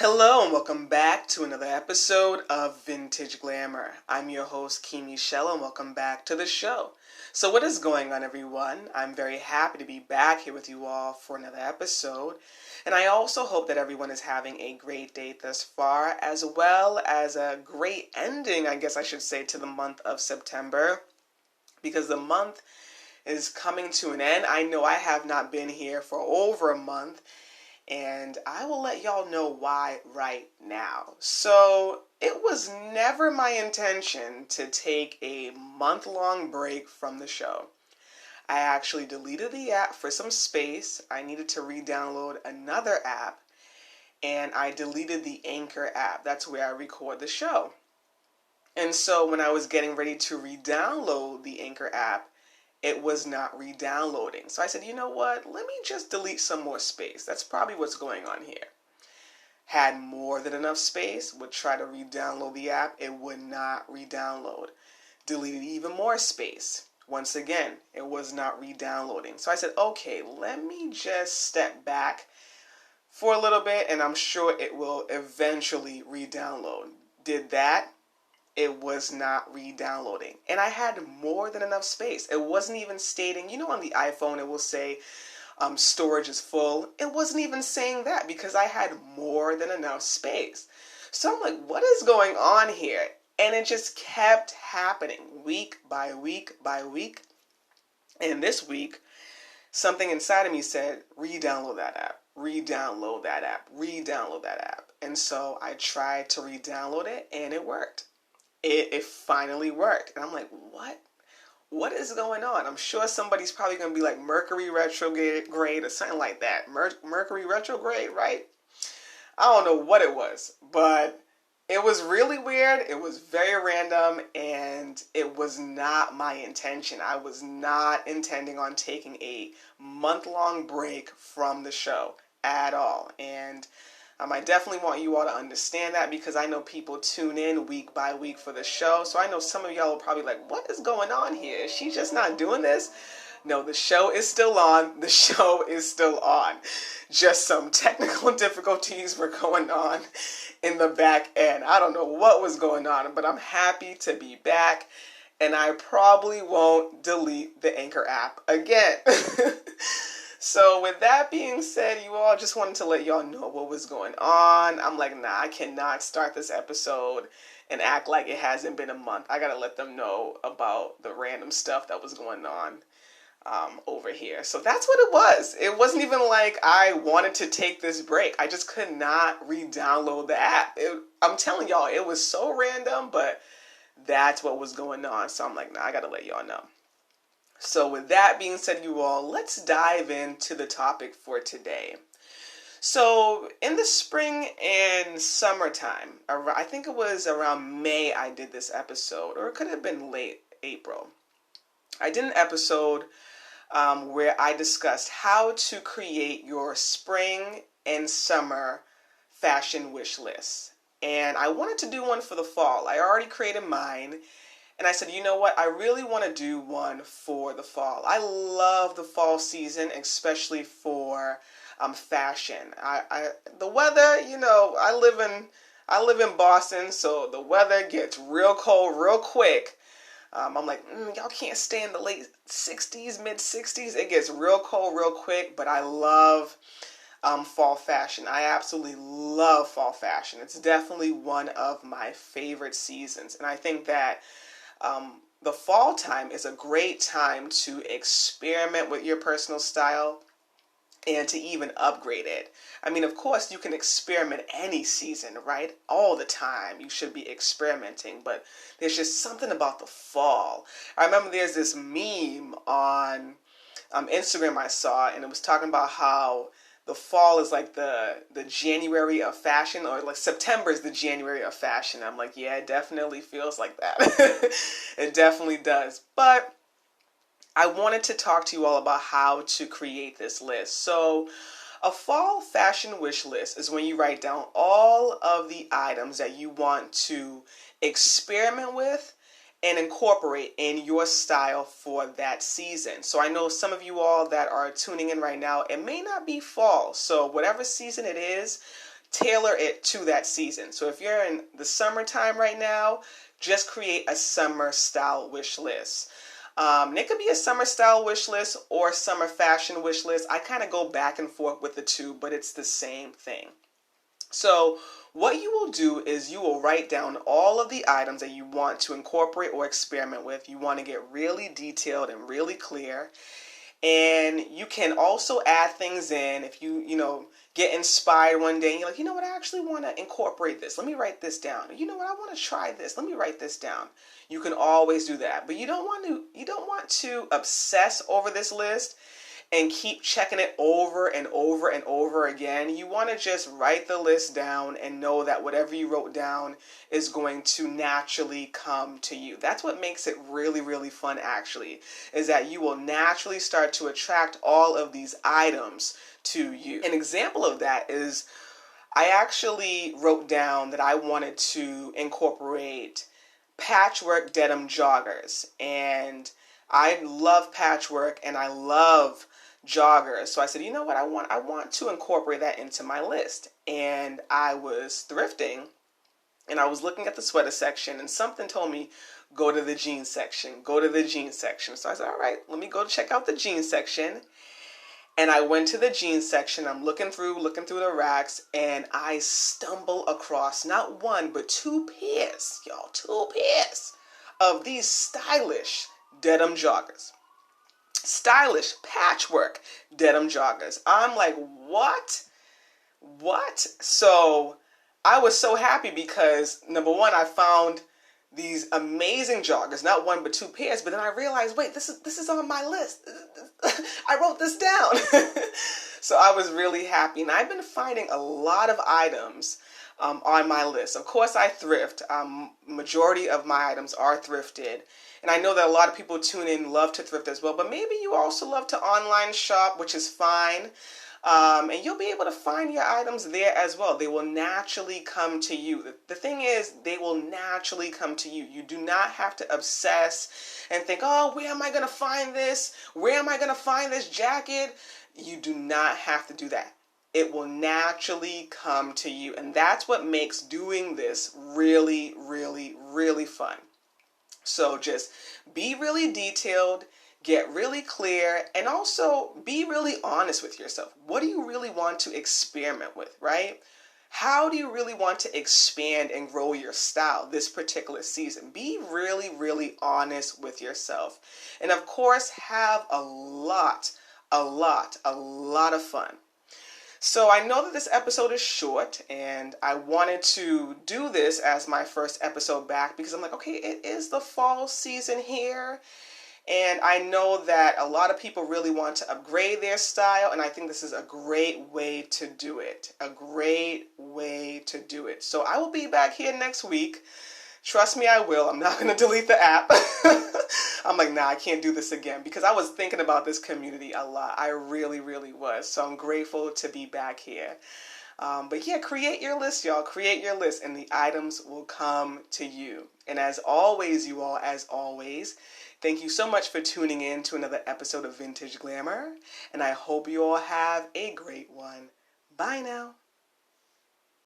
Hello and welcome back to another episode of Vintage Glamour. I'm your host Key Michel and welcome back to the show. So what is going on, everyone? I'm very happy to be back here with you all for another episode. And I also hope that everyone is having a great day thus far, as well as a great ending, I guess I should say, to the month of September. Because the month is coming to an end. I know I have not been here for over a month. And I will let y'all know why right now. So, it was never my intention to take a month-long break from the show. I actually deleted the app for some space. I needed to re-download another app. And I deleted the Anchor app. That's where I record the show. And so, when I was getting ready to re-download the Anchor app, it was not re-downloading. So I said, you know what? Let me just delete some more space. That's probably what's going on here. Had more than enough space, would try to re-download the app. It would not re-download. Deleted even more space. Once again, it was not re-downloading. So I said, okay, let me just step back for a little bit and I'm sure it will eventually re-download. Did that. It was not re-downloading. And I had more than enough space. It wasn't even stating, on the iPhone it will say storage is full. It wasn't even saying that because I had more than enough space. So I'm like, what is going on here? And it just kept happening week by week by week. And this week, something inside of me said, re-download that app, re-download that app, re-download that app. And so I tried to re-download it and it worked. It finally worked. And I'm like, what? What is going on? I'm sure somebody's probably going to be like Mercury retrograde or something like that. Mercury retrograde, right? I don't know what it was, but it was really weird. It was very random, and it was not my intention. I was not intending on taking a month-long break from the show at all. And I definitely want you all to understand that because I know people tune in week by week for the show. So I know some of y'all are probably like, what is going on here? Is she just not doing this? No, the show is still on. The show is still on. Just some technical difficulties were going on in the back end. I don't know what was going on, but I'm happy to be back. And I probably won't delete the Anchor app again. So with that being said, you all, just wanted to let y'all know what was going on. I'm like, nah, I cannot start this episode and act like it hasn't been a month. I gotta let them know about the random stuff that was going on over here. So that's what it was. It wasn't even like I wanted to take this break. I just could not re-download the app. I'm telling y'all, it was so random, but that's what was going on. So I'm like, nah, I gotta let y'all know. So with that being said, you all, let's dive into the topic for today. So in the spring and summertime, I think it was around May I did this episode, or it could have been late April. I did an episode where I discussed how to create your spring and summer fashion wish list. And I wanted to do one for the fall. I already created mine. And I said, you know what? I really want to do one for the fall. I love the fall season, especially for fashion. The weather, I live in Boston, so the weather gets real cold real quick. I'm like, y'all can't stay in the late 60s, mid 60s. It gets real cold real quick, but I love fall fashion. I absolutely love fall fashion. It's definitely one of my favorite seasons, and I think that the fall time is a great time to experiment with your personal style and to even upgrade it. I mean, of course, you can experiment any season, right? All the time you should be experimenting, but there's just something about the fall. I remember there's this meme on Instagram I saw, and it was talking about how the fall is like the January of fashion, or like September is the January of fashion. I'm like, yeah, it definitely feels like that. It definitely does. But I wanted to talk to you all about how to create this list. So a fall fashion wish list is when you write down all of the items that you want to experiment with and incorporate in your style for that season. So I know some of you all that are tuning in right now, it may not be fall. So whatever season it is, tailor it to that season. So if you're in the summertime right now, just create a summer style wish list. And it could be a summer style wish list or summer fashion wish list. I kind of go back and forth with the two, but it's the same thing. So what you will do is you will write down all of the items that you want to incorporate or experiment with. You want to get really detailed and really clear. And you can also add things in if you get inspired one day and you're like, you know what, I actually want to incorporate this. Let me write this down. You know what, I want to try this. Let me write this down. You can always do that. But you don't want to obsess over this list and keep checking it over and over and over again. You want to just write the list down and know that whatever you wrote down is going to naturally come to you. That's what makes it really, really fun, actually, is that you will naturally start to attract all of these items to you. An example of that is I actually wrote down that I wanted to incorporate patchwork denim joggers. And I love patchwork and I love joggers. So I said, you know what, I want to incorporate that into my list. And I was thrifting and I was looking at the sweater section and something told me, go to the jeans section, go to the jeans section. So I said, all right, let me go check out the jeans section. And I went to the jeans section. I'm looking through the racks, and I stumble across not one, but two pairs of these stylish denim joggers. Stylish patchwork denim joggers. I'm like, what? So I was so happy because, number one, I found these amazing joggers, not one but two pairs, but then I realized, wait, this is on my list. I wrote this down. So I was really happy, and I've been finding a lot of items on my list. Of course, I thrift. Majority of my items are thrifted, and I know that a lot of people tune in love to thrift as well, but maybe you also love to online shop, which is fine. And you'll be able to find your items there as well. They will naturally come to you. The thing is, they will naturally come to you. You do not have to obsess and think, oh, where am I going to find this? Where am I going to find this jacket? You do not have to do that. It will naturally come to you. And that's what makes doing this really, really, really fun. So just be really detailed. Get really clear, and also be really honest with yourself. What do you really want to experiment with, right? How do you really want to expand and grow your style this particular season? Be really, really honest with yourself. And of course, have a lot of fun. So I know that this episode is short, and I wanted to do this as my first episode back because I'm like, okay, it is the fall season here. And I know that a lot of people really want to upgrade their style, and I think this is a great way to do it. A great way to do it. So I will be back here next week. Trust me, I will. I'm not going to delete the app. I'm like, nah, I can't do this again because I was thinking about this community a lot. I really, really was. So I'm grateful to be back here. But yeah, create your list, y'all. Create your list, and the items will come to you. And as always, you all, thank you so much for tuning in to another episode of Vintage Glamour, and I hope you all have a great one. Bye now.